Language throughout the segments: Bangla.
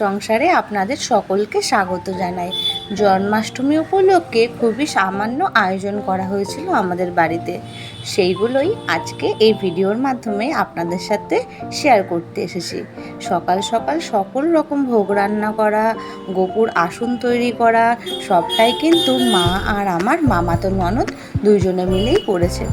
সংসারে আপনাদের সকলকে স্বাগত জানাই। জন্মাষ্টমী উপলক্ষে খুবই সামান্য আয়োজন করা হয়েছিল আমাদের বাড়িতে, সেইগুলোই আজকে এই ভিডিওর মাধ্যমে আপনাদের সাথে শেয়ার করতে এসেছি। সকাল সকাল সকল রকম ভোগ রান্না করা, গোপুর আসন তৈরি করা, সবটাই কিন্তু মা আর আমার মামাতো ননদ দুইজনে মিলেই করেছে।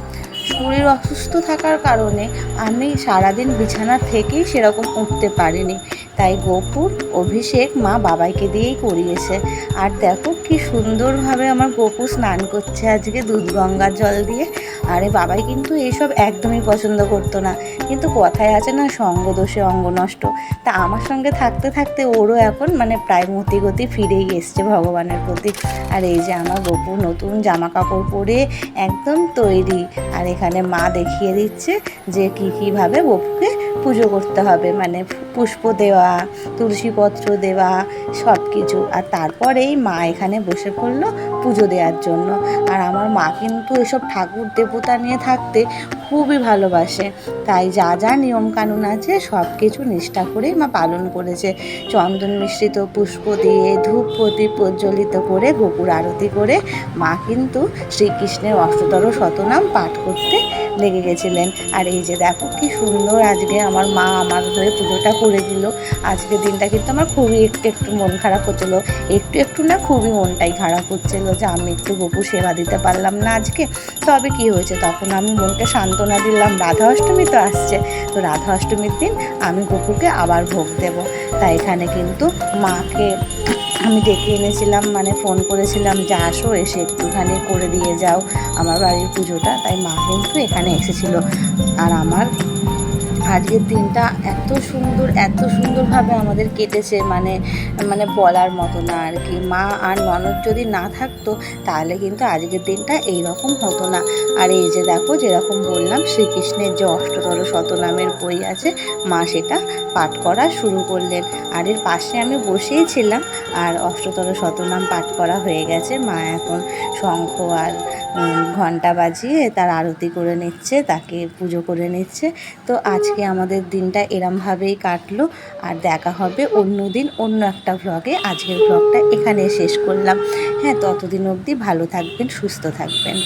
শরীর অসুস্থ থাকার কারণে আমি সারাদিন বিছানা থেকেই সেরকম উঠতে পারিনি, তাই গোপুর অভিষেক মা বাবাইকে দিয়েই করিয়েছে। আর দেখো কি সুন্দরভাবে আমার গোপু স্নান করছে আজকে দুধ গঙ্গার জল দিয়ে। আরে বাবাই কিন্তু এইসব একদমই পছন্দ করতো না, কিন্তু কথায় আছে না, সঙ্গ দোষে অঙ্গ নষ্ট। তা আমার সঙ্গে থাকতে থাকতে ওরও এখন প্রায় মতিগতি ফিরেই এসছে ভগবানের প্রতি। আর এই যে আমার গোপু নতুন জামা কাপড় পরে একদম তৈরি, আর এখানে মা দেখিয়ে দিচ্ছে যে কীভাবে গোপুকে পুজো করতে হবে, পুষ্প দেওয়া, তুলসীপত্র দেওয়া, সব কিছু। আর তারপরেই মা এখানে বসে পড়লো পুজো দেওয়ার জন্য। আর আমার মা কিন্তু এসব ঠাকুর দেবতা নিয়ে থাকতে খুবই ভালোবাসে, তাই যা যা নিয়মকানুন আছে সব কিছু নিষ্ঠা করেই মা পালন করেছে। চন্দন মিশ্রিত পুষ্প দিয়ে ধূপ প্রদীপ প্রজ্বলিত করে গোপুর আরতি করে মা কিন্তু শ্রীকৃষ্ণের অষ্টতর শতনাম পাঠ করতে লেগে গেছিলেন। আর এই যে দেখো কি সুন্দর আজকে আমার মা আমার হয়ে পুজোটা করে দিল। আজকের দিনটা কিন্তু আমার খুবই একটু মন খারাপ হচ্ছিল, একটু না, খুবই মনটাই খারাপ হচ্ছিল যে আমি একটু গোপু সেবা দিতে পারলাম না আজকে। তবে কি হয়েছে, তখন আমি মনকে সান্ত্বনা দিলাম, রাধা অষ্টমী তো আসছে, তো রাধা অষ্টমীর দিন আমি গোপুকে আবার ভোগ দেব। তাই এখানে কিন্তু মাকে আমি ডেকে এনেছিলাম, ফোন করেছিলাম যে আসো, এসে একটুখানি করে দিয়ে যাও আমার বাড়ির পুজোটা। তাই মা কিন্তু এখানে এসেছিল। আর আমার আজকের দিনটা এত সুন্দরভাবে আমাদের কেটেছে, বলার মতো না আর কি। মা আর ননদ যদি না থাকতো তাহলে কিন্তু আজকের দিনটা এইরকম হতো না। আর এই যে দেখো, যেরকম বললাম, শ্রীকৃষ্ণের যে অষ্টতর শতনামের বই আছে, মা সেটা পাঠ করা শুরু করলেন। আর এর পাশে আমি বসেই ছিলাম, আর অষ্টতর শতনাম পাঠ করা হয়ে গেছে। মা এখন শঙ্খ আর ঘণ্টা বাজিয়ে তার আরতি করে নিচ্ছে, তাকে পুজো করে নিচ্ছে। তো আজকে আমাদের দিনটা এরমভাবেই কাটলো। আর দেখা হবে অন্য দিন অন্য একটা ভ্লগে। আজকের ভ্লগটা এখানে শেষ করলাম। হ্যাঁ, ততদিন অবধি ভালো থাকবেন, সুস্থ থাকবেন।